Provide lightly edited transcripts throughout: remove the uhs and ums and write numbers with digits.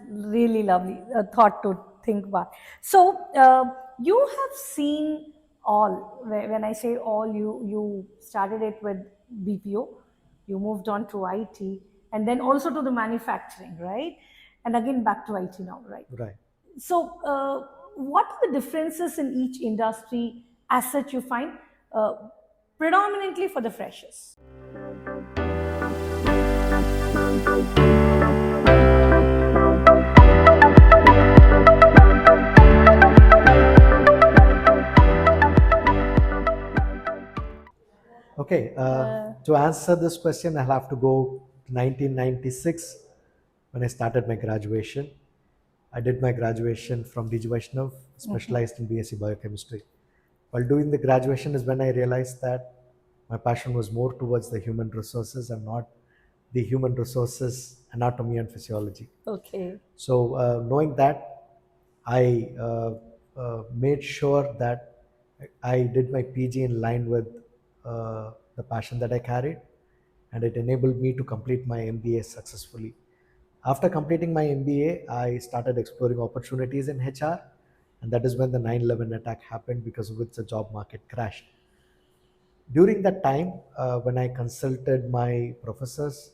Really lovely thought to think about. So you have seen all. When I say all, you started it with BPO, you moved on to IT, and then also to the manufacturing, right? And again back to IT now, right? Right. So, what are the differences in each industry as such you find, predominantly for the freshers? Okay. To answer this question, I'll have to go to 1996 when I started my graduation. I did my graduation from DG Vaishnav, specialized in BSc Biochemistry. While doing the graduation is when I realized that my passion was more towards the human resources and not the human resources anatomy and physiology. Okay. So, knowing that, I made sure that I did my PG in line with the passion that I carried, and it enabled me to complete my MBA successfully. After completing my MBA, I started exploring opportunities in HR, and that is when the 9/11 attack happened, because of which the job market crashed. During that time, when I consulted my professors,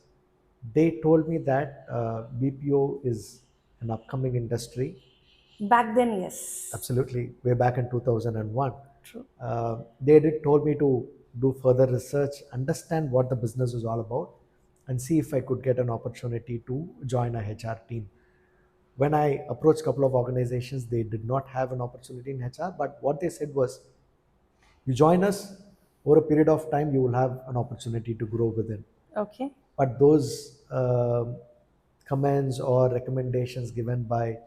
they told me that BPO is an upcoming industry. Back then, yes. Absolutely, way back in 2001. True. They did told me to do further research, understand what the business is all about, and see if I could get an opportunity to join a HR team. When I approached a couple of organizations, they did not have an opportunity in HR, but what they said was, you join us, over a period of time, you will have an opportunity to grow within. Okay. But those comments or recommendations given by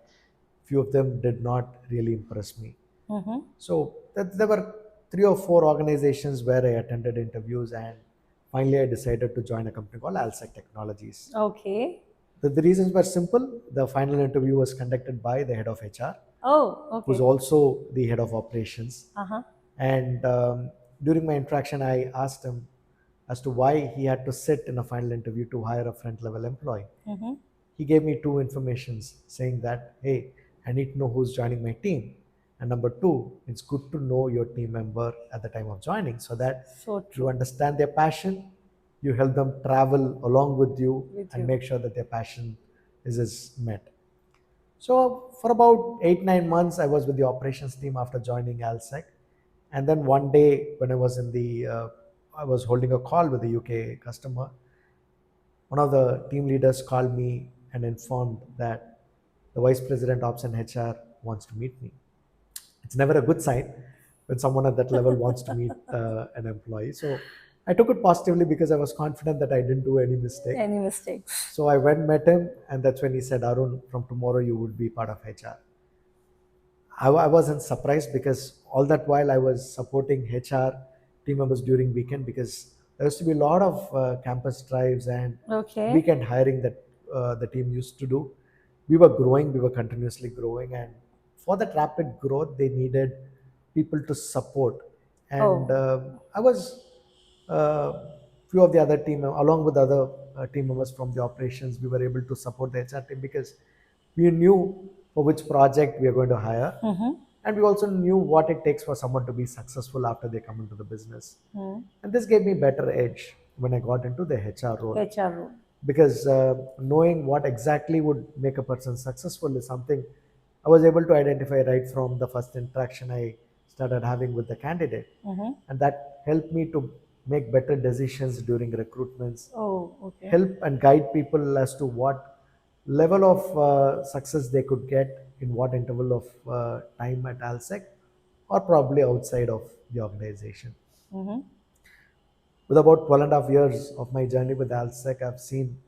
few of them did not really impress me. Mm-hmm. So there were 3 or 4 organizations where I attended interviews, and finally I decided to join a company called Alsac Technologies. Okay. The reasons were simple. The final interview was conducted by the head of HR, Oh, who's okay. also the head of operations. Uh huh. And during my interaction, I asked him as to why he had to sit in a final interview to hire a front level employee. Mm-hmm. He gave me 2 informations saying that, hey, I need to know who's joining my team. And number 2, it's good to know your team member at the time of joining, so that So you true. understand their passion, you help them travel along with you, With and you. make sure that their passion is met. So for about 8 9 months, I was with the operations team after joining Alsec, and then one day when I was I was holding a call with the UK customer. One of the team leaders called me and informed that the vice president ops and HR wants to meet me. It's never a good sign when someone at that level wants to meet an employee. So I took it positively because I was confident that I didn't do any mistake. Any mistakes? So I went met him, and that's when he said, "Arun, from tomorrow you would be part of HR." I wasn't surprised, because all that while I was supporting HR team members during weekend, because there used to be a lot of campus drives and Okay. weekend hiring that the team used to do. We were growing, we were continuously growing, and for that rapid growth, they needed people to support. And Oh, I was few of the other team, along with other team members from the operations, we were able to support the HR team, because we knew for which project we are going to hire, and we also knew what it takes for someone to be successful after they come into the business. And this gave me better edge when I got into the HR role, HR role. because knowing what exactly would make a person successful is something I was able to identify right from the first interaction I started having with the candidate. And that helped me to make better decisions during recruitments, Oh, okay. help and guide people as to what level of success they could get in what interval of time at Alsec, or probably outside of the organization. With about 12.5 years of my journey with Alsec, I've seen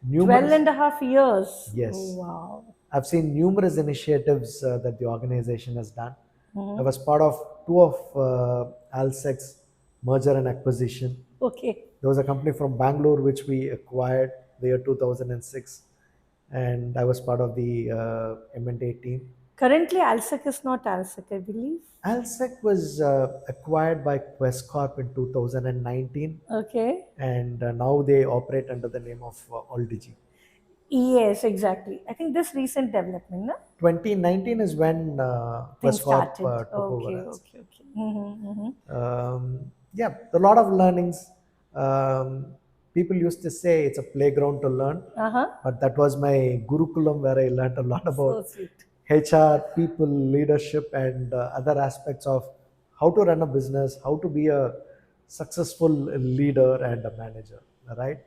12 numerous, and a half years. Oh, yes, wow. I've seen numerous initiatives that the organization has done. I was part of 2 of Alsec's merger and acquisition. Okay. There was a company from Bangalore which we acquired the year 2006, and I was part of the M&A team. Currently, Alsac is not Alsac, I believe. Alsec was acquired by Quest Corp in 2019, Okay. and now they operate under the name of Aldigi. Yes, exactly. I think this recent development, no? 2019 is when Things Quest Corp started. took over Okay, us. okay, okay. Mm-hmm, mm-hmm. Yeah, a lot of learnings. Um, People used to say it's a playground to learn, Uh-huh. but that was my Gurukulam where I learned a lot about So sweet. HR, people, leadership, and other aspects of how to run a business, how to be a successful leader and a manager. Right.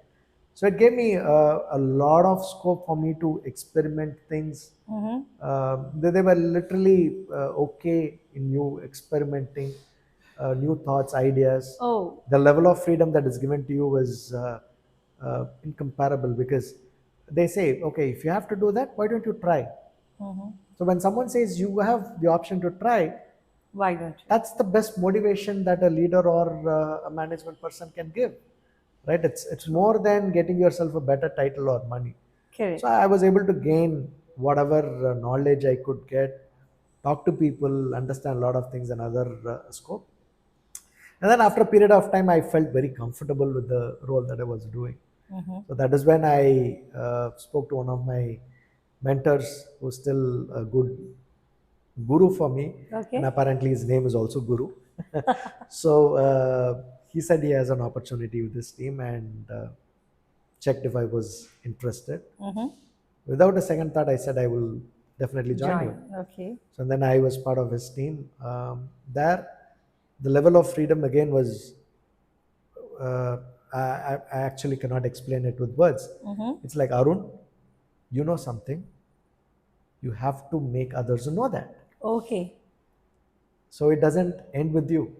So it gave me a lot of scope for me to experiment things. Mm-hmm. They were literally okay in you experimenting new thoughts, ideas. Oh. The level of freedom that is given to you is incomparable because they say, okay, if you have to do that, why don't you try? Mm-hmm. So when someone says you have the option to try, Why don't you? that's the best motivation that a leader or a management person can give, right? It's True. more than getting yourself a better title or money. So Correct. I was able to gain whatever knowledge I could get, talk to people, understand a lot of things, and other scope. And then after a period of time, I felt very comfortable with the role that I was doing. Mm-hmm. So that is when I spoke to one of my mentors, who's still a good guru for me, and Okay. apparently his name is also Guru. So he said he has an opportunity with this team and checked if I was interested. Mm-hmm. Without a second thought, I said I will definitely join you. Join. Okay. So then I was part of his team. There, the level of freedom again was uh, I actually cannot explain it with words. Mm-hmm. It's like, Arun, you know something, you have to make others know that. Okay. So it doesn't end with you.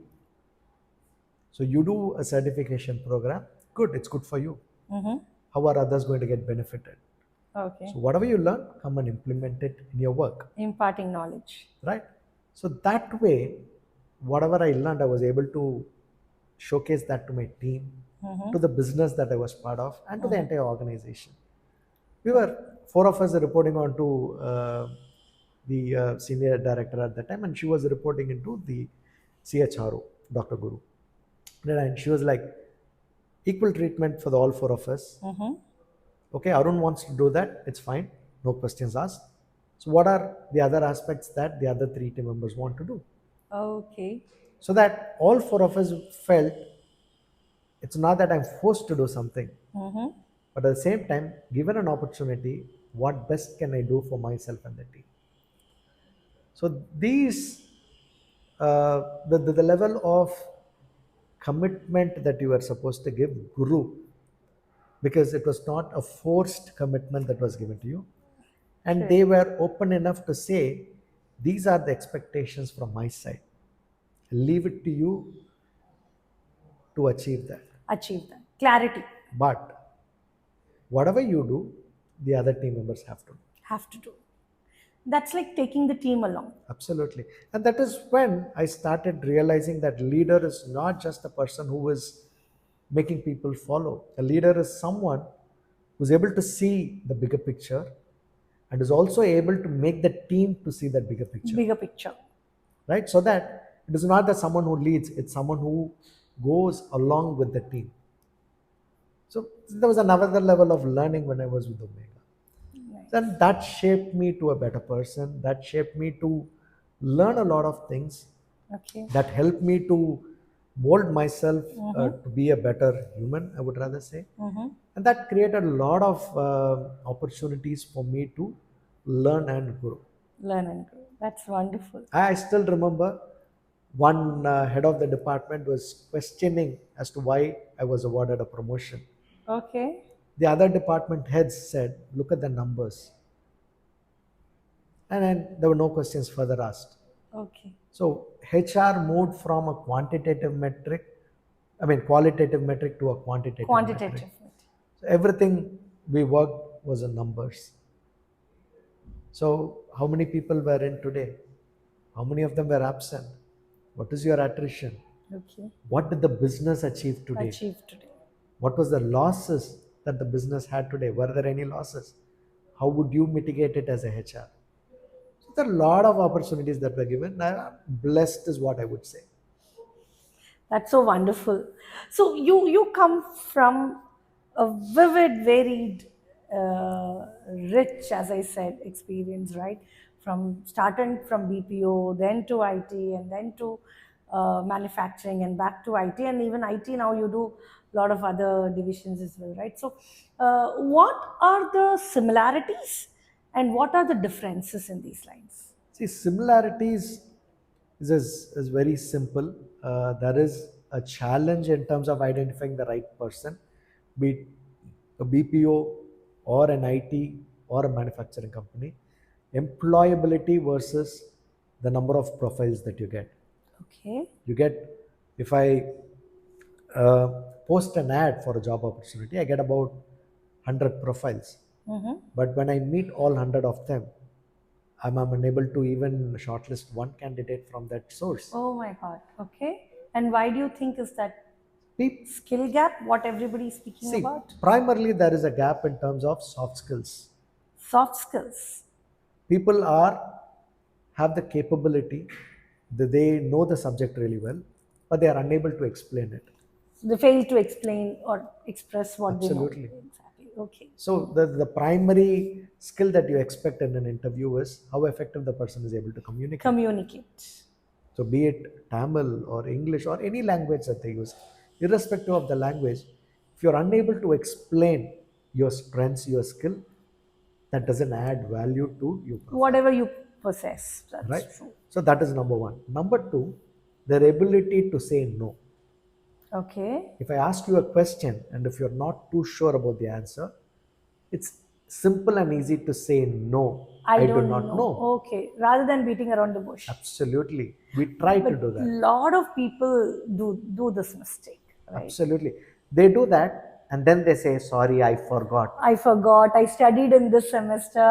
So you do a certification program, good, it's good for you. Mm-hmm. How are others going to get benefited? Okay. So whatever you learn, come and implement it in your work, Imparting knowledge. right? So that way, whatever I learned, I was able to showcase that to my team, Mm-hmm. to the business that I was part of, and to the Mm-hmm. entire organization. We were four of us reporting on to the senior director at that time, and she was reporting into the CHRO, Dr. Guru. And she was like, equal treatment for the all four of us. Mm-hmm. Okay, Arun wants to do that, it's fine, no questions asked. So, what are the other aspects that the other three team members want to do? Okay. So that all four of us felt it's not that I'm forced to do something, Mm-hmm. but at the same time, given an opportunity, what best can I do for myself and the team? So these, the level of commitment that you are supposed to give grew because it was not a forced commitment that was given to you. And they Correct. were open enough to say, these are the expectations from my side. Leave it to you to achieve that. Achieve that. Clarity. But whatever you do, the other team members have to do. Have to do. That's like taking the team along. Absolutely. And that is when I started realizing that leader is not just a person who is making people follow. A leader is someone who's able to see the bigger picture and is also able to make the team to see that bigger picture. Bigger picture. Right? So that it is not that someone who leads, it's someone who goes along with the team. So there was another level of learning when I was with Omega. Nice. And that shaped me to a better person. That shaped me to learn a lot of things. Okay. That helped me to mold myself Mm-hmm. to be a better human, I would rather say. Mm-hmm. And that created a lot of opportunities for me to learn and grow. Learn and grow. That's wonderful. I still remember one head of the department was questioning as to why I was awarded a promotion. Okay. The other department heads said, look at the numbers. And then there were no questions further asked. Okay. So HR moved from a quantitative metric, I mean, qualitative metric to a quantitative metric. Quantitative. So everything we worked was in numbers. So how many people were in today? How many of them were absent? What is your attrition? Okay. What did the business achieve today? Achieve today. What was the losses that the business had today? Were there any losses? How would you mitigate it as a HR? So there are a lot of opportunities that were given. Blessed is what I would say. That's so wonderful. So you come from a vivid, varied rich, as I said, experience, right? From starting from BPO, then to IT, and then to manufacturing, and back to IT, and even IT now you do a lot of other divisions as well, right? So, what are the similarities and what are the differences in these lines? See, similarities is very simple. There is a challenge in terms of identifying the right person, be it a BPO or an IT or a manufacturing company. Employability versus the number of profiles that you get. Okay. You get, if I uh, post an ad for a job opportunity, I get about 100 profiles. But when I meet all 100 of them, I'm unable to even shortlist one candidate from that source. Oh my God. Okay. And why do you think is that Pe- skill gap? What everybody is speaking See, about? primarily there is a gap in terms of soft skills. Soft skills. People are have the capability that they know the subject really well, but they are unable to explain it. They fail to explain or express what they know. Absolutely. Exactly. Okay. So the primary skill that you expect in an interview is how effective the person is able to communicate. Communicate. So be it Tamil or English or any language that they use, irrespective of the language, if you're unable to explain your strengths, your skill, that doesn't add value to your profile, Whatever you possess. right? That's true. So that is number one. Number two, their ability to say no. Okay. If I ask you a question and if you're not too sure about the answer, it's simple and easy to say no. I I do don't not know. know. Okay. Rather than beating around the bush. Absolutely. We try to But do that. lot of people do this mistake, right? Absolutely. They do that and then they say, sorry, I forgot. I forgot. I studied in this semester,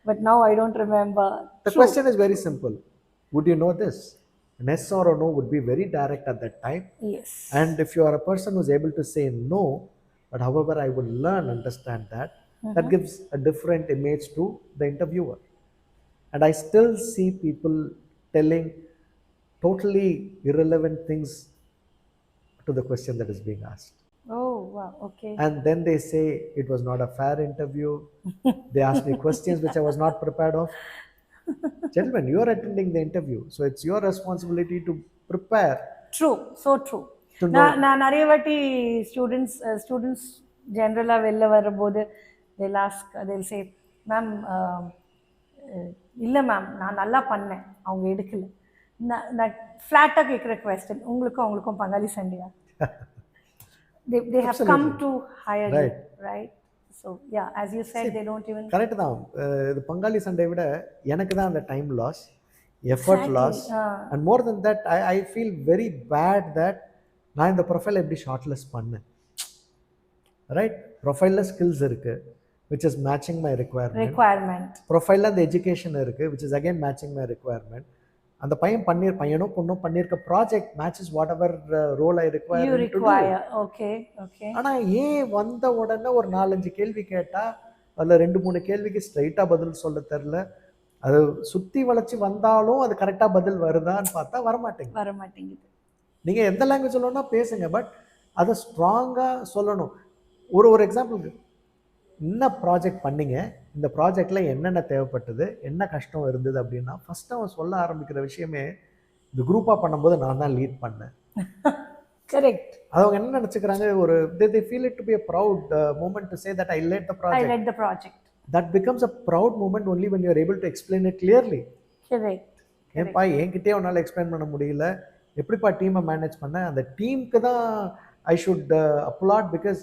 but now I don't remember. The True. question is very simple. Would you know this? An yes or a no would be very direct at that time. Yes. And if you are a person who's able to say no, but however, I will learn, understand that, that gives a different image to the interviewer. And I still see people telling totally irrelevant things to the question that is being asked. Oh, wow. Okay. And then they say it was not a fair interview. They asked me questions which I was not prepared of. Gentlemen, you are attending the interview, so it's your responsibility to prepare True. So true. to நான் know. நிறைய வாட்டி students ஜென்ரலாக வெளில வரும்போது they'll ask they'll say ma'am இல்லை ma'am நான் நல்லா பண்ணேன் அவங்க எடுக்கல நான் ஃப்ளாட்டாக கேட்குற கொஸ்டின் உங்களுக்கும் அவங்களுக்கும் பங்காளி சண்டையா they have come Absolutely. to hire you, Right. right? So yeah, as you said, they don't even correct தான். இது பங்காளி சண்டை விட எனக்கு தான் அந்த time loss, effort exactly. Loss, and more then that I feel very bad that நான் இந்த ப்ரொஃபைல் எப்படி ஷார்ட்லிஸ்ட் பண்ணேன். ரைட், ப்ரொஃபைலில் ஸ்கில்ஸ் இருக்குது which is matching my requirement. ப்ரொஃபைலில் அந்த எஜுகேஷன் இருக்குது which is again matching my requirement. அந்த பையனோ பொண்ணோ பண்ணியிருக்க project matches whatever role I You require to do. require. Okay. Okay. ஆனால் ஏன் வந்த உடனே ஒரு 4-5 கேள்வி கேட்டால் அதில் 2-3 கேள்விக்கு ஸ்ட்ரைட்டாக பதில் சொல்ல தெரில. அது சுற்றி வளைச்சி வந்தாலும் அது கரெக்டாக பதில் வருதான்னு பார்த்தா வரமாட்டேங்குது. வர மாட்டேங்குது. நீங்கள் எந்த லாங்குவேஜ் சொல்லணும்னா பேசுங்க, பட் அதை ஸ்ட்ராங்காக சொல்லணும். ஒரு எக்ஸாம்பிளுக்கு, என்ன ப்ராஜெக்ட் பண்ணீங்க, இந்த ப்ராஜெக்டில் என்னென்ன தேவைப்பட்டது, என்ன கஷ்டம் இருந்தது அப்படின்னா ஃபஸ்ட்டு அவன் சொல்ல ஆரம்பிக்கிற விஷயமே, இந்த குரூப்பாக பண்ணும்போது நான் தான் லீட் பண்ணேன். கரெக்ட். அவங்க என்ன நினச்சிக்கிறாங்க, ஒரு they feel it to be a proud moment to say that I led the I project. led the project. That becomes a proud moment only when you are able to explain it clearly. Correct. ஏன்பா என்கிட்டயே உன்னால் explain பண்ண முடியல, எப்படிப்பா டீமை manage பண்ண, அந்த டீமுக்கு தான் ஐ ஷுட் அப்லாட் பிகாஸ்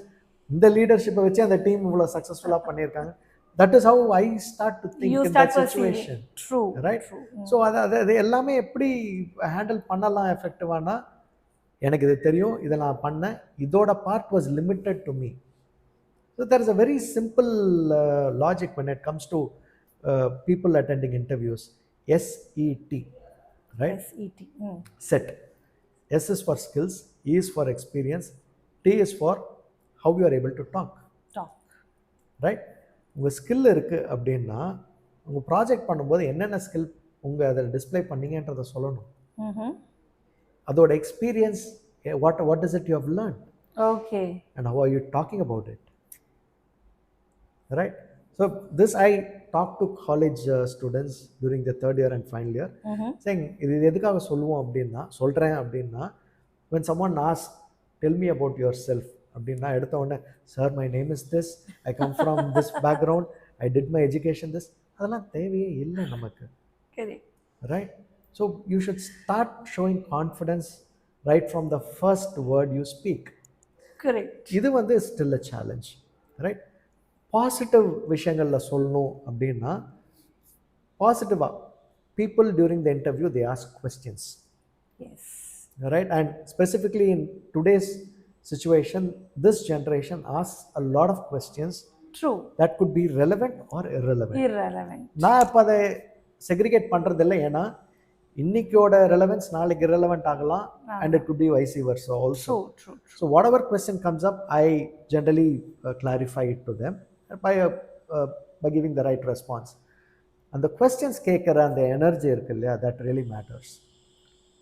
இந்த லீடர்ஷிப்பை வச்சு அந்த டீம் இவ்வளோ சக்ஸஸ்ஃபுல்லாக பண்ணியிருக்காங்க. That is how I start to think You in start that perceiving. Situation. True. Right. True. So அது எல்லாமே எப்படி ஹேண்டில் பண்ணலாம் எஃபெக்டிவானா, எனக்கு இது தெரியும், இதை நான் பண்ணேன், இதோட part was limited to me. So there is a very simple logic when it comes to people attending interviews. SET, right? S.E.T. Set. S is for skills, E is for experience, T is for how you are able to talk, Talk. right? உங்கள் skill இருக்குது அப்படின்னா உங்கள் project பண்ணும்போது என்னென்ன skill உங்கள் அதில் display பண்ணீங்கன்றதை சொல்லணும். அதோட experience, what is it you have learned Okay. and how are you talking about it. right? So this I talk to college students during the third year and final year, saying இது எதுக்காக சொல்லுவோம் அப்படின்னா சொல்கிறேன் அப்படின்னா, when someone asks tell me about yourself அப்படின்னா எடுத்த உடனே sir my name is this, I come from this background, I did my education this, அதெல்லாம் தேவையே இல்லை நமக்கு. Correct. Right? So you should start showing confidence right from the first word you speak. Correct. இது வந்து still a challenge, right? Positive விஷயங்களில் சொல்லணும் அப்படின்னா, பாசிட்டிவாக people during the interview they ask questions. Yes. Right? And specifically in today's situation, this generation asks a lot of questions. True. That could be relevant or irrelevant. Irrelevant. நான் இப்போ அதை segregate பண்ணுறது இல்லை, ஏன்னா இன்னைக்கோட ரெலவென்ஸ் நாளைக்கு irrelevant ஆகலாம், and it could be vice versa also. True, true. So whatever question comes up, I generally clarify it to them by giving the right response. And the questions கேட்குற அந்த energy இருக்கு இல்லையா, that really matters.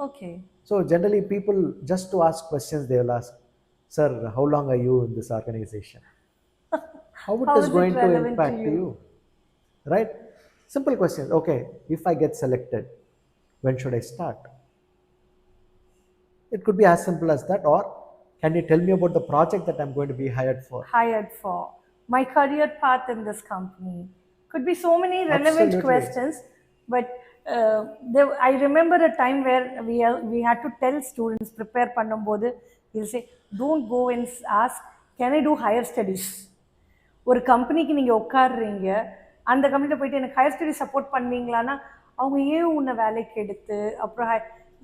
Okay. So generally people just to ask questions, they will ask, sir, how long are you in this organization? How it is going to impact you? Right? Simple questions. Okay, if I get selected, when should I start? It could be as simple as that. Or can you tell me about the project that I'm going to be hired for? Hired for. My career path in this company. Could be so many relevant Absolutely. questions. But I remember a time where we had to tell students, prepare பண்ணும்போது, we'll say, don't go and ask, can I do higher studies? ஒரு கம்பெனிக்கு நீங்கள் உட்காடுறீங்க, அந்த கம்பெனியில் போயிட்டு எனக்கு higher study support பண்ணுவீங்களான்னா, அவங்க ஏன் உன்னை வேலைக்கு எடுத்து அப்புறம்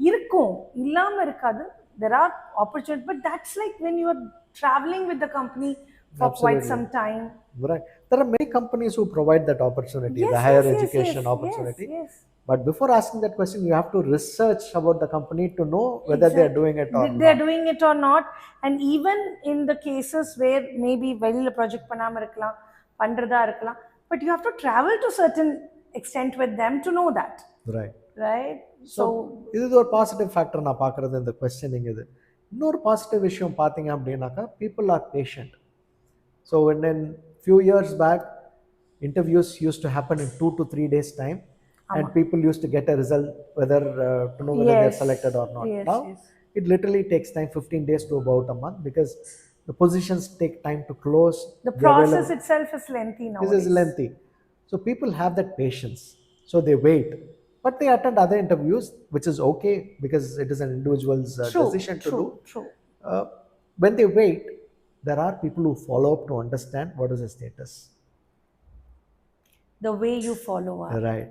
இருக்கும், இல்லாமல் இருக்காது. There are opportunities, but that's like when you are traveling with the company for quite some time. Right. There are many companies who provide that opportunity, Yes, the higher yes, education yes, opportunity. yes, yes. But before asking that question, you have to research about the company to know whether they are doing it or not. They are doing it or not. And even in the cases where maybe வெளியில project பண்ணாம இருக்கலாம், பண்றதா இருக்கலாம், but you have to travel to certain extent with them to know that. Right. Right? So இது ஒரு positive factor நான் பார்க்குறது இந்த கொஸ்டினிங். இது இன்னொரு பாசிட்டிவ் விஷயம் பார்த்தீங்க அப்படின்னாக்கா, people are patient. So when in few years back, interviews used to happen in 2 to 3 days time, and people used to get a result whether to know whether they're selected or not. Yes, Now it literally takes time, 15 days to about a month, because the positions take time to close. The process itself is lengthy now. This is lengthy. So people have that patience, so they wait, but they attend other interviews, which is okay because it is an individual's decision to do. True. When they wait, there are people who follow up to understand what is the status. The way you follow up. Right.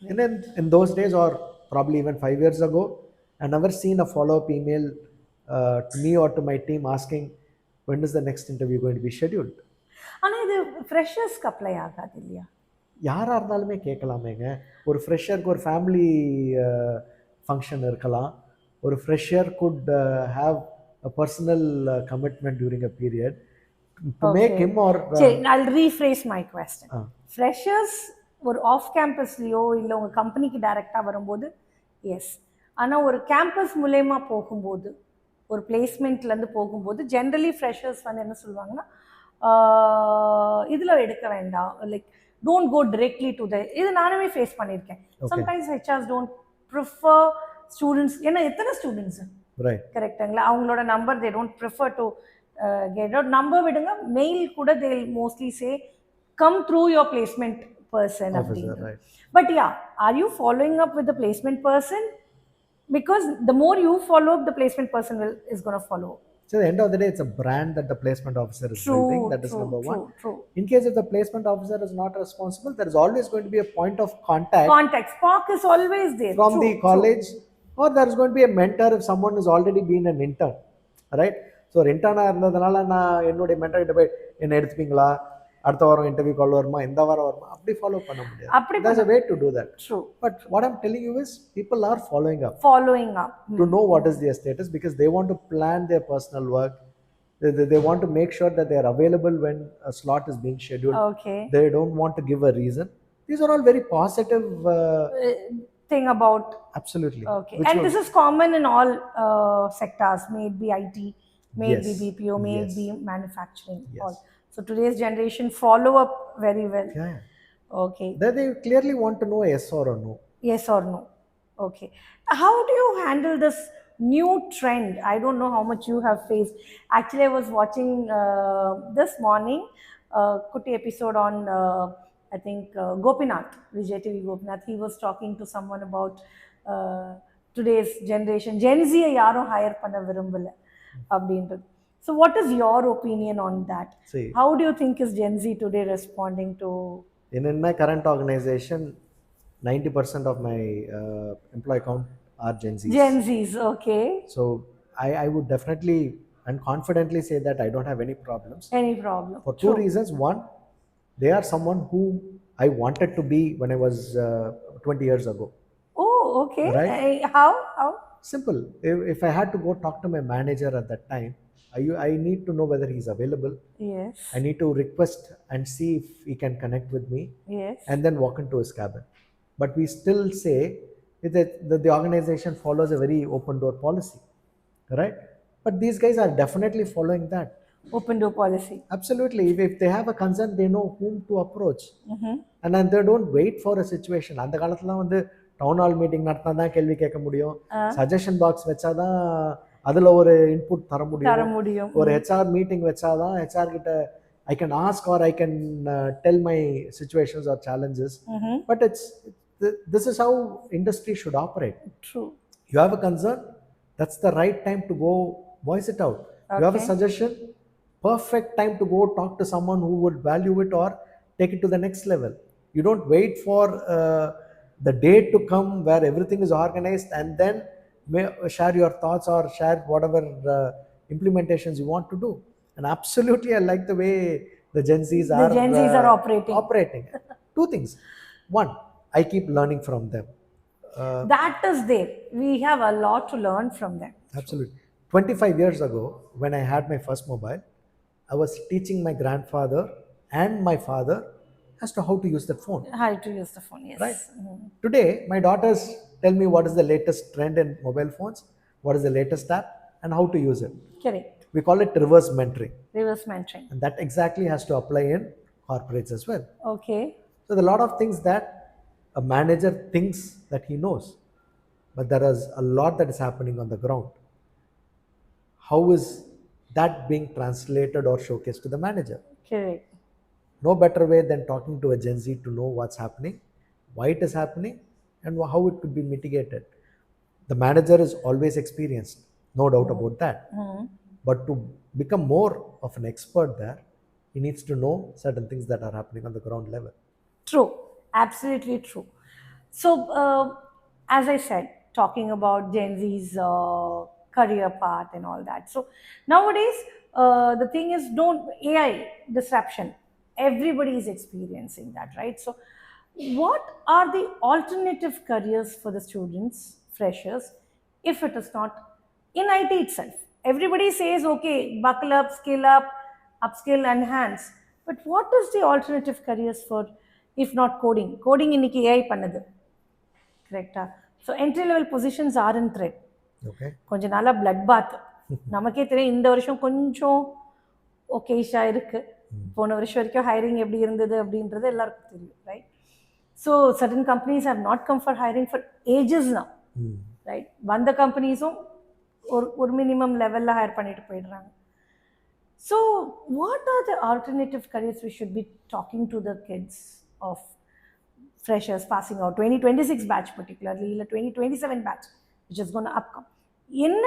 And then in those days, or probably even 5 years ago, I never seen a follow-up email to me or to my team asking when is the next interview going to be scheduled. ஆனால் இது ஃப்ரெஷர்ஸ்க்கு apply ஆகாது இல்லையா? யாராக இருந்தாலுமே கேட்கலாமேங்க. ஒரு ஃப்ரெஷருக்கு ஒரு family function இருக்கலாம். ஒரு fresher could have a personal commitment during a period to make him or I'll rephrase my question. Freshers ஒரு ஆஃப் கேம்பஸ்லையோ இல்லை உங்கள் கம்பெனிக்கு டைரெக்டாக வரும்போது எஸ், ஆனால் ஒரு கேம்பஸ் மூலயமா போகும்போது, ஒரு பிளேஸ்மெண்ட்லேருந்து போகும்போது ஜென்ரலி ஃப்ரெஷர்ஸ் வந்து என்ன சொல்லுவாங்கன்னா, இதில் எடுக்க வேண்டாம், like don't go directly to the, இது நானுமே ஃபேஸ் பண்ணியிருக்கேன். Sometimes HRs don't prefer students, ஏன்னா எத்தனை ஸ்டூடெண்ட்ஸு கரெக்டுங்களா, அவங்களோட number they don't prefer to get out. Number விடுங்க, மெயில் கூட they mostly say come through your placement person. Right. But yeah, are you following up with the placement person? Because the more you follow up, the placement person is going to follow. So at the end of the day, it's a brand that the placement officer is building. That is number one. True. In case if the placement officer is not responsible, there is always going to be a point of contact. Spark is always there. From the college, or there is going to be a mentor if someone has already been an intern. Right? So intern இருந்ததனால நான் என்னோட mentor கிட்ட போய் என்ன எடுத்துப்பீங்களா, அடுத்த வாரம் interview கால் வருமா, இந்த வாரம் வருமா, அப்படி ஃபாலோ பண்ண முடியாது. There's a way to do that. True. But what I'm telling you is people are following up to know what is their status, because they want to plan their personal work. They want to make sure that they are available when a slot is being scheduled. Okay. They don't want to give a reason. These are all very positive thing about. Absolutely. Okay. And this is common in all sectors, may it be IT, may it be BPO, may it be manufacturing. Yes. All. So today's generation follow up very well. Yeah. Okay. They clearly want to know a yes or a no. Yes or no? Okay. How do you handle this new trend? I don't know how much you have faced. Actually, I was watching this morning a Kuti episode on, I think, Gopinath, Vijay TV Gopinath. He was talking to someone about uh, today's generation. Gen Z யாரும் hire பண்ண விரும்பல அப்படின்றது. So, what is your opinion on that? See, How do you think is Gen Z today responding to in my current organization, 90% of my employee count are Gen Zs. Gen Zs? Okay. So I would definitely and confidently say that I don't have any problems Any problem? for two True. reasons. One, they are someone who I wanted to be when I was 20 years ago. Oh, okay. Right? How? How? Simple. If I had to go talk to my manager at that time, I need to know whether he's available. I Yes. need to request and see if he can connect with me Yes. and then walk into his cabin. But we still say that the organization follows a very open door policy, right? But these guys are definitely following that. Open door policy. Absolutely. If they have a concern, they know whom to approach. And then they don't wait for a situation. அந்த காலத்துல வந்து town hall meeting நடத்தினா தான் கேள்வி கேட்க முடியும், suggestion box வச்சாதான் அதில் ஒரு இன்புட் தர தர முடியும், முடியும். ஒரு ஹெச்ஆர் மீட்டிங் வச்சாதான் ஹெச்ஆர் கிட்ட I can ask or I can tell my situations or challenges. But this is how industry should operate. True. You have a concern, that's the right time to go voice it out. You have a Okay. suggestion, perfect time to go talk to someone who would value it or take it to the next level. You don't wait for the day to come where everything is organized and then share your thoughts or share whatever implementations you want to do. And absolutely I like the way the Gen Zs The are Gen Zs are operating. Two things. One, I keep learning from them. That is there. We have a lot to learn from them. Absolutely. 25 years ago, when I had my first mobile, I was teaching my grandfather and my father as to how to use that phone. How to use the phone? Yes. Right? Today, my daughters tell me what is the latest trend in mobile phones, what is the latest app, and how to use it. Correct. We call it reverse mentoring. Reverse mentoring. And that exactly has to apply in corporates as well. Okay. So, there are a lot of things that a manager thinks that he knows, but there is a lot that is happening on the ground. How is that being translated or showcased to the manager? Correct. No better way than talking to a Gen Z to know what's happening, why it is happening, and how it could be mitigated. The manager is always experienced, no doubt about that. But to become more of an expert there, he needs to know certain things that are happening on the ground level. True. Absolutely true. So, as I said, talking about Gen Z's career path and all that. So, nowadays, the thing is, don't AI disruption. Everybody is experiencing that, right? So, what are the alternative careers for the students, freshers, if it is not in IT itself? Everybody says, okay, buckle up, skill up, upskill, enhance. But what is the alternative careers for, if not coding? Coding இன்னைக்கு AI பண்ணுது. கரெக்டா? So entry level positions are in threat. Okay. கொஞ்ச நாளாக blood பாத். நமக்கே தெரியும் இந்த வருஷம் கொஞ்சம் ஓகேஷாக இருக்கு. போன வருஷம் வரைக்கும் ஹைரிங் எப்படி இருந்தது அப்படின்றது எல்லாருக்கும் தெரியும், right? So certain companies have not come for hiring for ages now, right? வந்த கம்பெனிஸும் ஒரு மினிமம் லெவலில் ஹையர் பண்ணிட்டு போயிடுறாங்க. So, what are the alternative careers we should be talking to the kids of freshers passing out, 2026 batch particularly, இல்லை 2027 batch, which is going to upcome? என்ன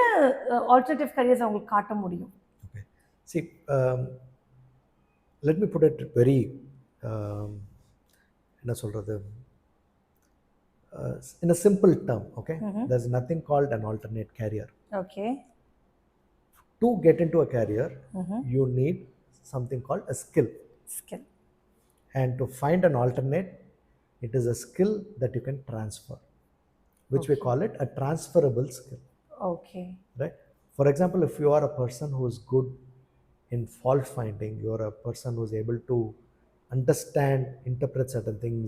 alternative careers அவங்களுக்கு காட்ட முடியும்? Okay. See, let me put it very, என்ன சொல்றது, in a simple term, okay? There's nothing called an alternate career. Okay. To get into a career, you need something called a skill. Skill. And to find an alternate, it is a skill that you can transfer, which we call it a transferable skill. Okay. Right? For example, if you are a person who is good in fault finding, you are a person who is able to understand, interpret certain things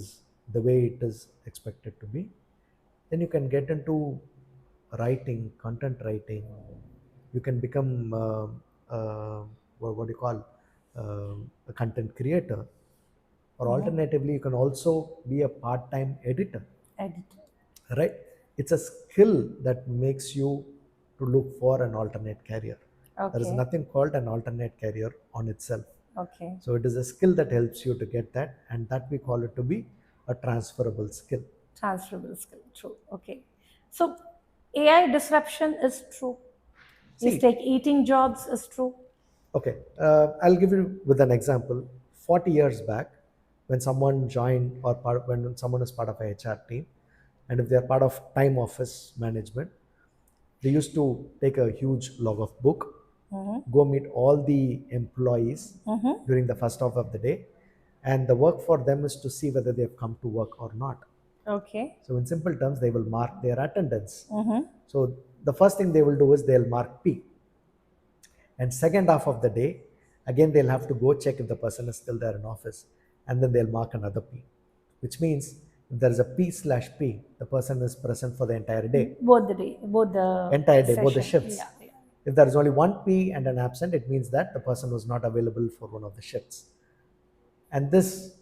the way it is expected to be, then you can get into writing, content writing. You can become what do you call a content creator, or alternatively, you can also be a part-time editor, Edit. right? It's a skill that makes you to look for an alternate career. There is Okay. nothing called an alternate career on itself. Okay. So it is a skill that helps you to get that, and that we call it to be a transferable skill. Transferable skill. True. Okay. So AI disruption is true. See, Mistake eating jobs is true. okay, I'll give you with an example. 40 years back, when someone joined or when someone is part of a HR team, and if they're part of time office management, they used to take a huge log of book, go meet all the employees during the first half of the day, and the work for them is to see whether they have come to work or not. Okay. So in simple terms, they will mark their attendance. So the first thing they will do is they'll mark P. And second half of the day, again they'll have to go check if the person is still there in office, and then they'll mark another P, which means if there is a P slash P, the person is present for the entire day, Both the day, both entire the day, both the session. shifts. Yeah. Yeah. If there is only one P and an absent, it means that the person was not available for one of the shifts. And this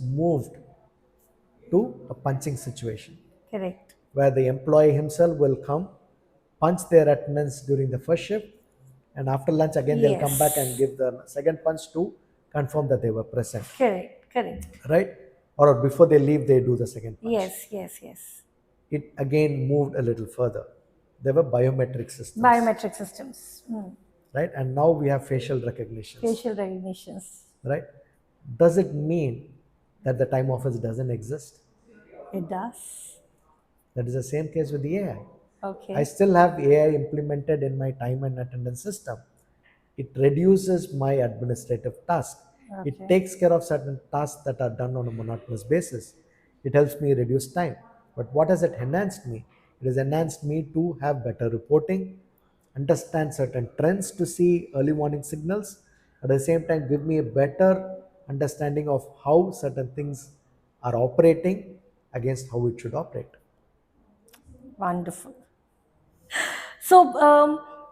moved to a punching situation, Correct. where the employee himself will come, punch their attendance during the first shift, and after lunch again they'll come back and Yes. give the second punch to confirm that they were present, Correct. Correct. right? Or before they leave, they do the second punch. Yes. Yes. Yes. It again moved a little further. There were biometric systems, Biometric systems. right? And now we have facial recognitions, Facial recognitions. right? Does it mean that the time office doesn't exist? It does. That is the same case with the AI. I Okay. still have AI implemented in my time and attendance system. It reduces my administrative task. It Okay. takes care of certain tasks that are done on a monotonous basis. It helps me reduce time. But what has it enhanced me? It has enhanced me to have better reporting, understand certain trends to see early warning signals, at the same time give me a better understanding of how certain things are operating against how it should operate. Wonderful. So,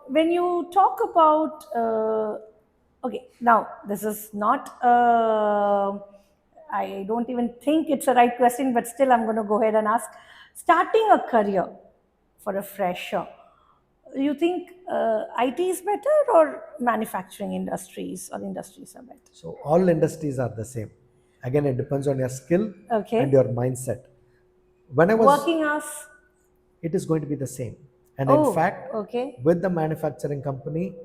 when you talk about, okay, now this is not, I don't even think it's a right question, but still I'm going to go ahead and ask. Starting a career for a fresher, you think IT is better or manufacturing industries or industries are better? So all industries are the same. Again, it depends on your skill and Okay. your mindset. When I was, Working hours? it is going to be the same. And in Oh, fact, okay. with the manufacturing company,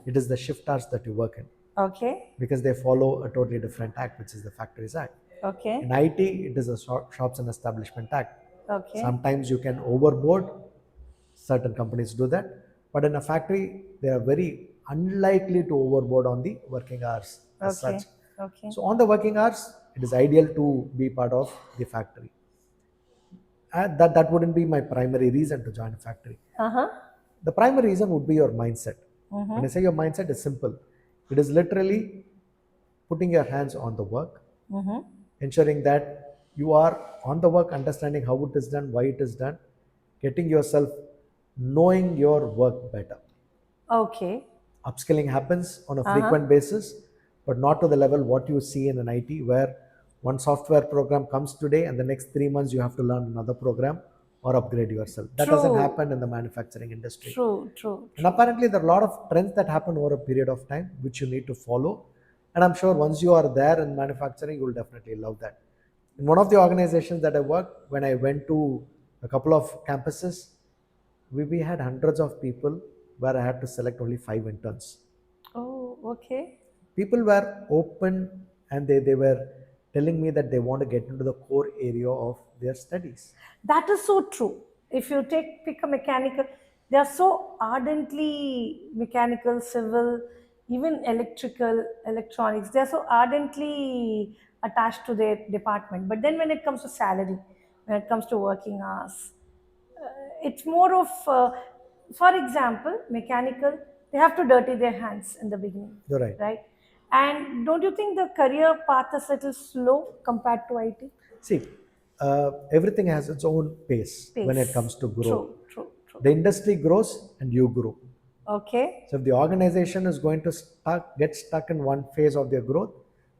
it is the shift hours that you work in, Okay. because they follow a totally different act, which is the Factories Act. In Okay. IT, it is a Shops and Establishment Act. Okay. Sometimes you can overboard, certain companies do that, but in a factory, they are very unlikely to overboard on the working hours as such. Okay. Okay. So, on the working hours, it is ideal to be part of the factory. And that wouldn't be my primary reason to join a factory. Uh huh. The primary reason would be your mindset. When I say your mindset, is simple. It is literally putting your hands on the work, ensuring that you are on the work, understanding how it is done, why it is done, getting yourself knowing your work better. Okay. Upskilling happens on a Uh huh. frequent basis, but not to the level what you see in an IT, where one software program comes today and the next 3 months you have to learn another program or upgrade yourself. That doesn't True. happen in the manufacturing industry. True. True. And True. apparently, there are a lot of trends that happen over a period of time which you need to follow. And I'm sure once you are there in manufacturing, you'll definitely love that. In one of the organizations that I worked, when I went to a couple of campuses, we had hundreds of people where I had to select only 5 interns. Oh, okay. People were open, and they were telling me that they want to get into the core area of their studies. That is so true. If you pick a mechanical, they are so ardently mechanical, civil, even electrical, electronics. They are so ardently attached to their department. But then when it comes to salary, when it comes to working hours, it's more of, for example, mechanical, they have to dirty their hands in the beginning, You're right. right? And don't you think the career path is a little slow compared to IT? See, everything has its own pace when it Pace. comes to growth. True, true, true. The industry grows and you grow. Okay. So if the organization is going to get stuck in one phase of their growth,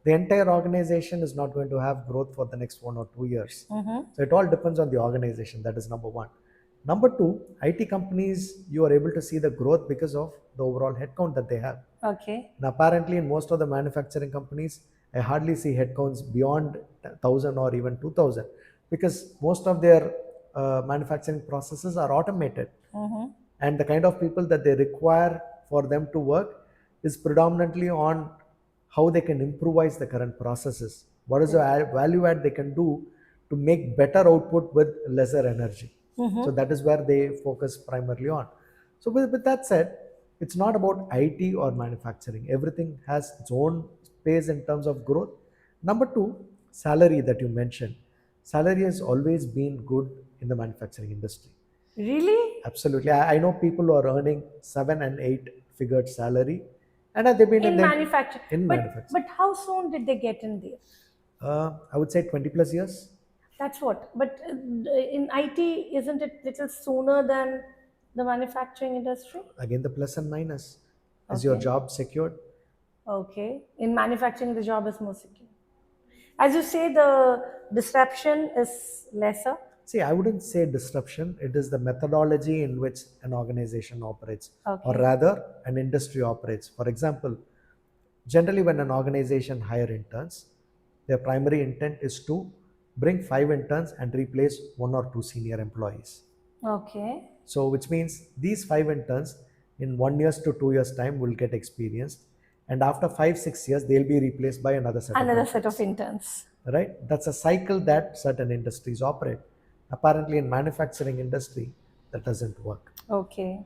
the entire organization is not going to have growth for the next 1 or 2 years. So it all depends on the organization. That is number one. Number two, IT companies, you are able to see the growth because of the overall headcount that they have. Okay. And apparently, in most of the manufacturing companies, I hardly see headcounts beyond 1,000 or even 2,000, because most of their manufacturing processes are automated. And the kind of people that they require for them to work is predominantly on how they can improvise the current processes. What is the value add they can do to make better output with lesser energy? So that is where they focus primarily on. So with that said, it's not about IT or manufacturing. Everything has its own space in terms of growth. Number two, salary that you mentioned. Salary has always been good in the manufacturing industry. Really? Absolutely. I know people who are earning 7 and 8 figured salary, and they've been In the manufacturing. in manufacturing. But how soon did they get in there? I would say 20 plus years. That's what. But in IT, isn't it little sooner than the manufacturing industry? Again, the plus and minus. Is your Okay. job secured? Okay. In manufacturing, the job is more secure. As you say, the disruption is lesser. See, I wouldn't say disruption. It is the methodology in which an organization operates, or Okay. rather, an industry operates. For example, generally, when an organization hire interns, their primary intent is to bring 5 interns and replace 1 or 2 senior employees. Okay. So, which means these 5 interns in 1 years to 2 years time will get experienced, and after 5 6 years they'll be replaced by another set of Another set of interns. interns. Right? That's a cycle that certain industries operate. Apparently, in manufacturing industry, that doesn't work, Okay.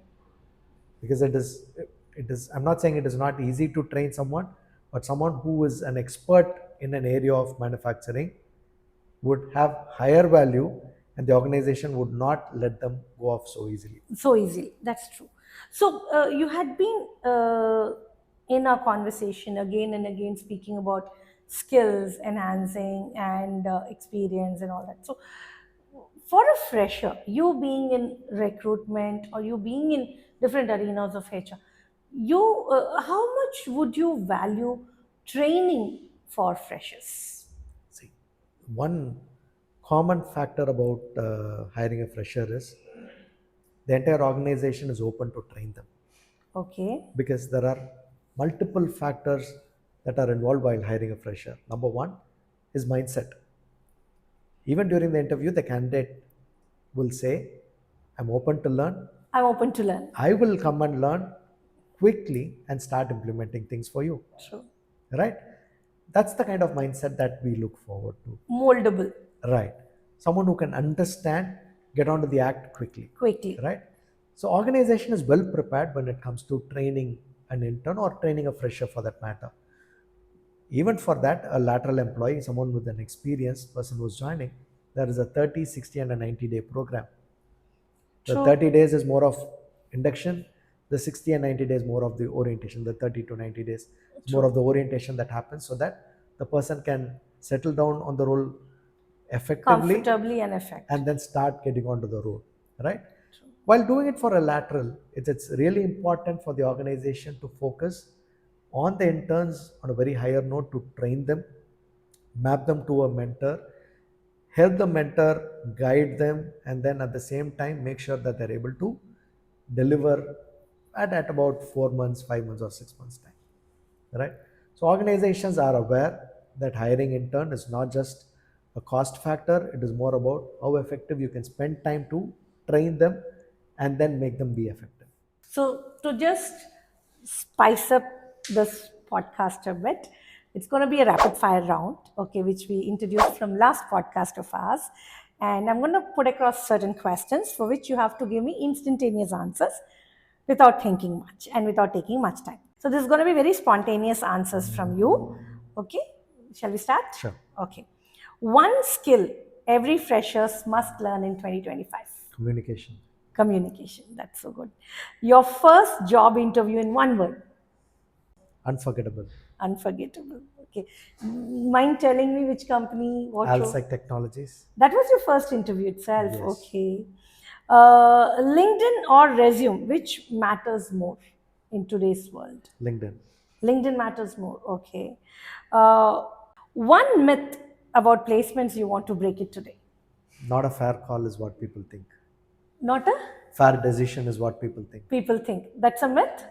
because it is. I'm not saying it is not easy to train someone, but someone who is an expert in an area of manufacturing would have higher value, and the organization would not let them go off so easily. So easily. That's true. So you had been in our conversation again and again speaking about skills enhancing and experience and all that. So for a fresher, you being in recruitment or you being in different arenas of HR, you how much would you value training for freshers? See, one common factor about hiring a fresher is the entire organization is open to train them, Okay. because there are multiple factors that are involved while hiring a fresher. Number one is mindset. Even during the interview, the candidate will say, I'm open to learn. I'm open to learn. I will come and learn quickly and start implementing things for you. True. Right? That's the kind of mindset that we look forward to. Moldable. Right. Someone who can understand, get onto the act quickly. Quickly. Right? So organization is well prepared when it comes to training an intern or training a fresher for that matter. Even for that, a lateral employee, someone with an experienced person who's joining, there is a 30, 60, and a 90-day program. The True. 30 days is more of induction, the 60 and 90 days more of the orientation. The 30 to 90 days is more of the orientation that happens, so that the person can settle down on the role effectively Comfortably and effective. and then start getting onto the role, right? While doing it for a lateral, it's really important for the organization to focus on the interns on a very higher note, to train them, map them to a mentor, help the mentor guide them, and then at the same time make sure that they're able to deliver at about 4 months, 5 months, or 6 months time. Right? So organizations are aware that hiring intern is not just a cost factor, it is more about how effective you can spend time to train them and then make them be effective. So, to just spice up this podcast a bit, it's going to be a rapid fire round, okay, which we introduced from last podcast of ours. And I'm going to put across certain questions for which you have to give me instantaneous answers without thinking much and without taking much time. So, this is going to be very spontaneous answers from you, okay? Shall we start? Sure. Okay. One skill every freshers must learn in 2025. Communication. Communication. That's so good. Your first job interview in one word. Unforgettable. Unforgettable. Okay. Mind telling me which company, what show? Alsac Technologies. That was your first interview itself. Yes. Okay. LinkedIn or resume, which matters more in today's world? LinkedIn. LinkedIn matters more. Okay. Uh, One myth about placements you want to break it today. Not a fair call is what people think. Not a Fair decision is what people think. people think. That's a myth?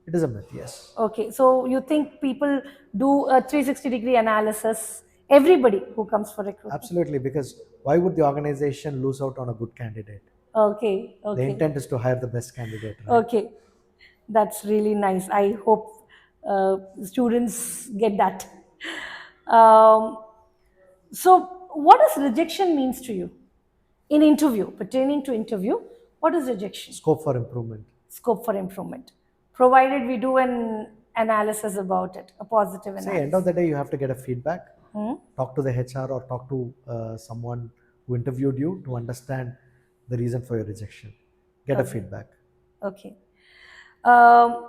It is a myth, yes. Okay. So you think people do a 360-degree analysis? Everybody who comes for recruitment. Absolutely, because why would the organization lose out on a good candidate? Okay. The Okay. intent is to hire the best candidate, right? Okay. That's really nice. I hope students get that. Um, so, what does rejection means to you in interview, pertaining to interview? What is rejection? Scope for improvement. Scope for improvement, provided we do an analysis about it, a positive Say, end of analysis. the day, you have to get a feedback. Talk to the HR or talk to someone who interviewed you to understand the reason for your rejection. Get a Okay. feedback. Okay. Um,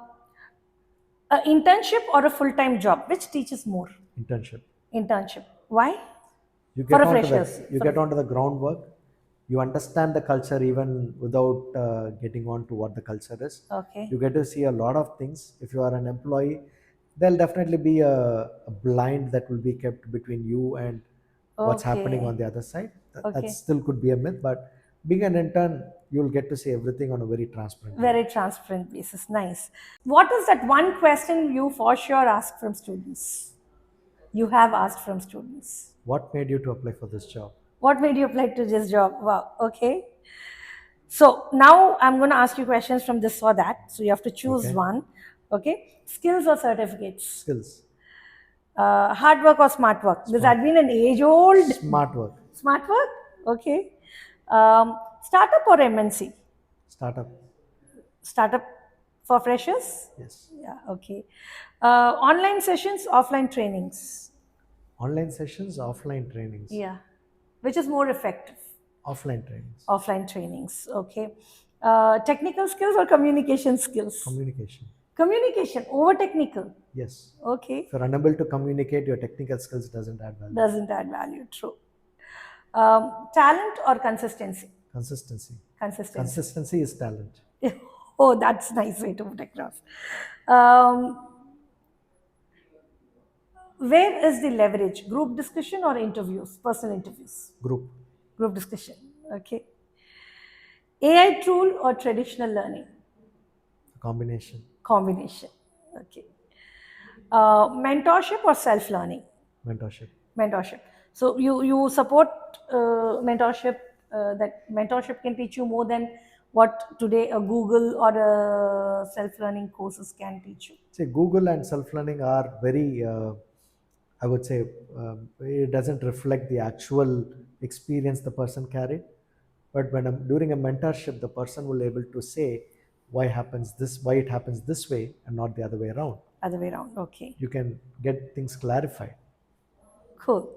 a internship or a full-time job, which teaches more? Internship. Internship. Why? You For get a onto freshers. the you For get a, onto the groundwork. You understand the culture even without getting on to what the culture is. okay. You get to see a lot of things. If you are an employee, there'll definitely be a blind that will be kept between you and what's happening on Okay. the other side. That Okay. still could be a myth, but being an intern, you'll get to see everything on a very transparent way. Very transparent basis. Nice. What is that one question you for sure ask from students? You have asked from students. What made you to apply for this job? What made you apply to this job? Wow. Okay. So now I'm going to ask you questions from this or that. So you have to choose Okay. one. Okay. Skills or certificates? Skills. Hard work or smart work? This Smart. had been an age old. Smart work. Smart work? Okay. Startup or MNC? Startup. Startup for freshers? Yes. Yeah, okay. Online sessions, offline trainings. Online sessions, offline trainings. Yeah. Which is more effective? Offline trainings. Offline trainings, okay. Technical skills or communication skills? Communication. Communication over technical. Yes. Okay. If you're unable to communicate, your technical skills doesn't add value. Doesn't add value, true. Talent or consistency? Consistency. Consistency. Consistency is talent. Oh, that's a nice way to put across. Um, where is the leverage? Group discussion or interviews? Personal interviews? Group. Group discussion. Okay. AI tool or traditional learning? Combination. Combination. Okay. Mentorship or self learning? Mentorship. Mentorship. So you support mentorship, that mentorship can teach you more than what today a Google or a self learning courses can teach you. See, Google and self-learning are very, I would say, it doesn't reflect the actual experience the person carried. But when during a mentorship, the person will able to say why it happens this way and not the other way around. Other way around. Okay. You can get things clarified. Cool.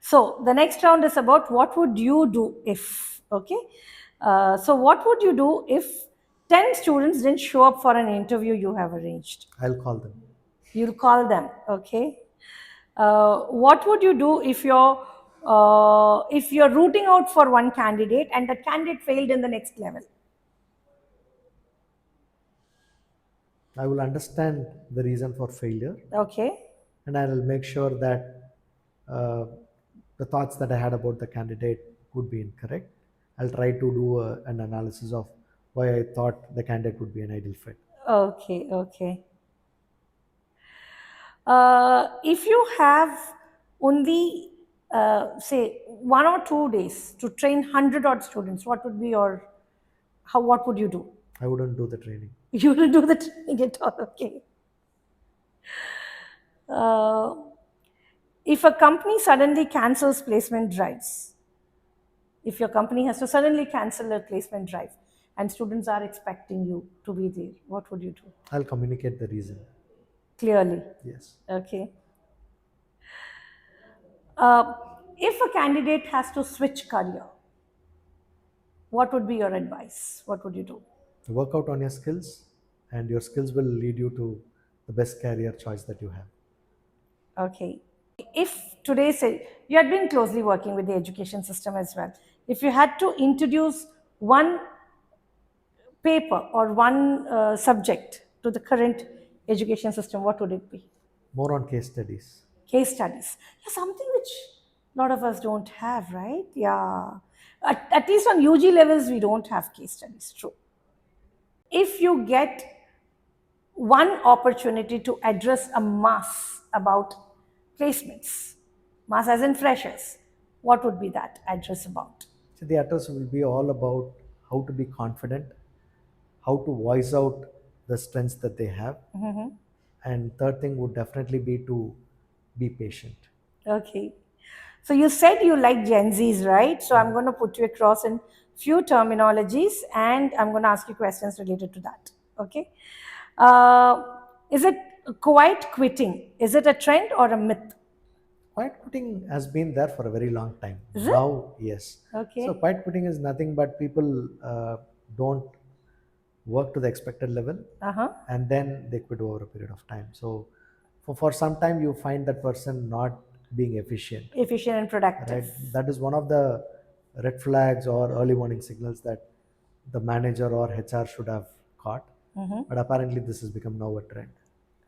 So the next round is about what would you do if, okay? So what would you do if 10 students didn't show up for an interview you have arranged? I'll call them. You'll call them, okay? What would you do if you're rooting out for one candidate and the candidate failed in the next level? I will understand the reason for failure, Okay. and I will make sure that uh, the thoughts that I had about the candidate would be incorrect. I'll try to do an analysis of why I thought the candidate would be an ideal fit. Okay, okay. If you have only, say, 1 or 2 days to train 100 odd students, what would be what would you do? I wouldn't do the training. You will do the training at all, okay. Uh, if a company suddenly cancels placement drives, if your company has to suddenly cancel a placement drive and students are expecting you to be there, what would you do? I'll communicate the reason. Clearly. Yes. Okay. Uh, if a candidate has to switch career, what would be your advice? What would you do? Work out on your skills, and your skills will lead you to the best career choice that you have. Okay. If today, say, you had been closely working with the education system as well, if you had to introduce one paper or one subject to the current education system, what would it be? More on case studies. Case studies. Yeah, something which a lot of us don't have, right? Yeah. At least on UG levels, we don't have case studies. True. If you get one opportunity to address a mass about placements, mass as in freshers, what would be that address about? So the address will be all about how to be confident, how to voice out the strengths that they have, and third thing would definitely be to be patient. Okay. So you said you like Gen Zs, right? So I'm going to put you across in few terminologies and I'm going to ask you questions related to that. Okay. Uh, is it quiet quitting? Is it a trend or a myth? Quiet quitting has been there for a very long time. Is it? Now, yes. So Okay. quiet quitting is nothing but people don't work to the expected level, Uh huh. and then they quit over a period of time. So for some time you find that person not being efficient, Efficient and productive. right? That is one of the red flags or early warning signals that the manager or HR should have caught. But apparently this has become now a trend.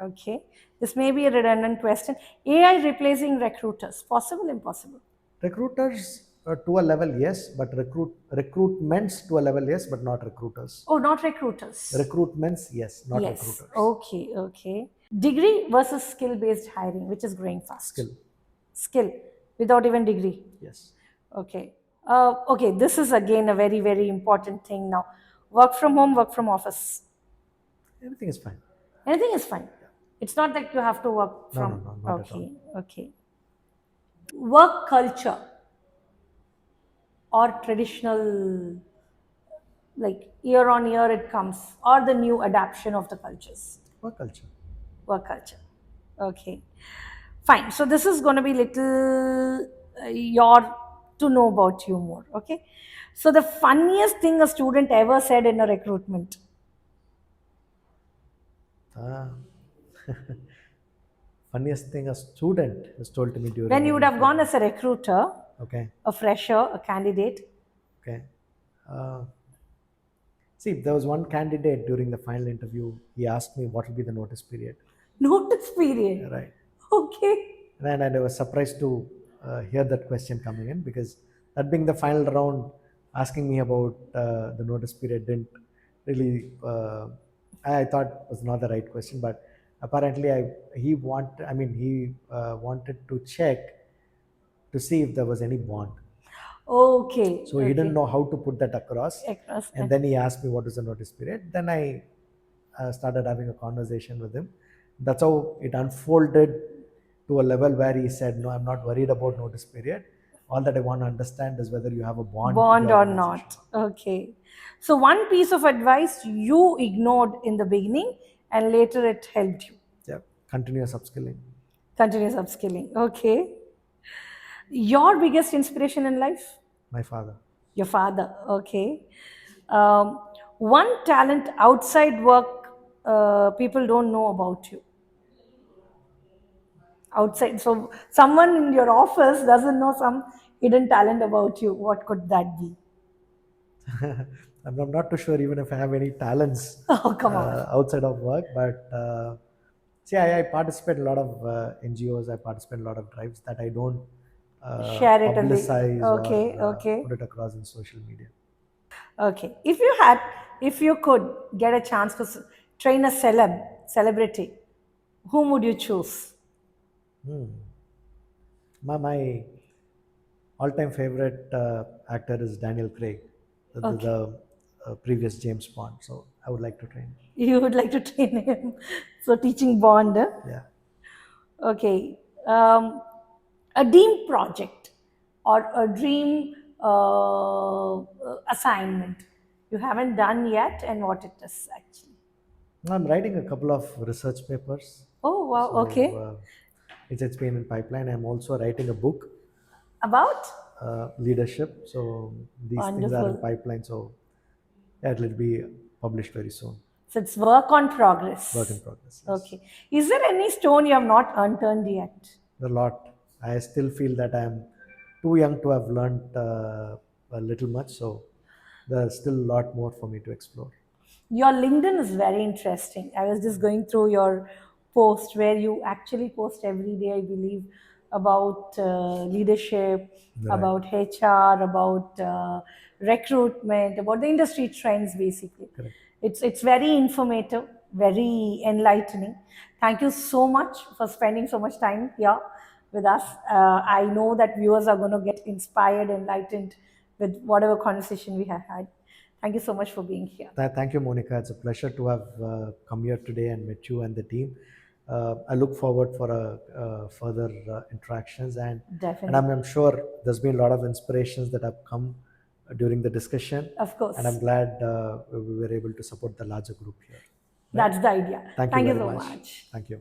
Okay. This may be a redundant question. AI replacing recruiters. Possible, impossible? Recruiters to a level, yes, but recruitments to a level, yes, but not recruiters. Oh, not recruiters. Recruitments, yes, not Yes. recruiters. Okay. Okay. Degree versus skill based hiring, which is growing fast. Skill, Skill without even degree. yes. Okay. Okay. This is again a very, very important thing now. Work from home, work from office. Everything is fine. Anything is fine. It's not that you have to work No, no, from. no, not at all. Okay. Okay. Work culture or traditional, like year on year it comes, or the new adaptation of the cultures. Work culture. Work culture. Okay. Fine. So this is going to be little your to know about you more. Okay. So the funniest thing a student ever said in a recruitment. Uh, funniest thing a student has told to me When during you an would have gone interview. as a recruiter, Okay, a fresher, a candidate, okay. Uh, See, there was one candidate during the final interview. He asked me what will be the notice period. notice period. Right. Okay. And I was surprised to hear that question coming in, because that being the final round, asking me about the notice period didn't really, I thought was not the right question. But apparently, he wanted to check to see if there was any bond. Okay. So he didn't Okay. know how to put that across. Across. And then he asked me what is the notice period. Then I started having a conversation with him. That's how it unfolded to a level where he said, "No, I'm not worried about notice period. All that I want to understand is whether you have a bond with the Bond or organization not. or not." Okay. So one piece of advice you ignored in the beginning and later it helped you. Yeah, continuous upskilling. Continuous upskilling. Okay. Your biggest inspiration in life? My father. Your father. Okay. Um, one talent outside work people don't know about you. Outside. So someone in your office doesn't know some hidden talent about you. What could that be? I'm not too sure even if I have any talents Oh, come on. outside of work, but see, I participate in a lot of NGOs. I participate in a lot of drives that I don't Share it on the. publicize or Okay. Okay. put it across in social media. Okay. If you could get a chance to train a celebrity, whom would you choose? My all-time favorite actor is Daniel Craig, Okay. the previous James Bond. So I would like to train. You would like to train him. So teaching bond. Huh? Yeah, Okay. A dream project or a dream assignment you haven't done yet, and what it is actually. I'm writing a couple of research papers. Oh wow. So Okay. it's been in pipeline. I'm also writing a book, About leadership. So these things are in wonderful. pipeline. So yeah, it will be published very soon. So it's work on Work in progress. progress. Yes, Okay. Is there any stone you have not unturned yet? a lot. I still feel that I'm too young to have learned a little much. So there's still a lot more for me to explore. Your LinkedIn is very interesting. I was just going through your post where you actually post every day, I believe, about leadership, Right. about HR, about recruitment, about the industry trends, basically. Correct. It's very informative, very enlightening. Thank you so much for spending so much time here with us. I know that viewers are going to get inspired, enlightened with whatever conversation we have had. Thank you so much for being here. Thank you, Monica. It's a pleasure to have come here today and met you and the team. I look forward for further interactions, and Definitely. I'm sure there's been a lot of inspirations that have come during the discussion, Of and I'm course. glad we were able to support the larger group here. Right? That's the idea. Thank you Thank you very so much. much. Thank you.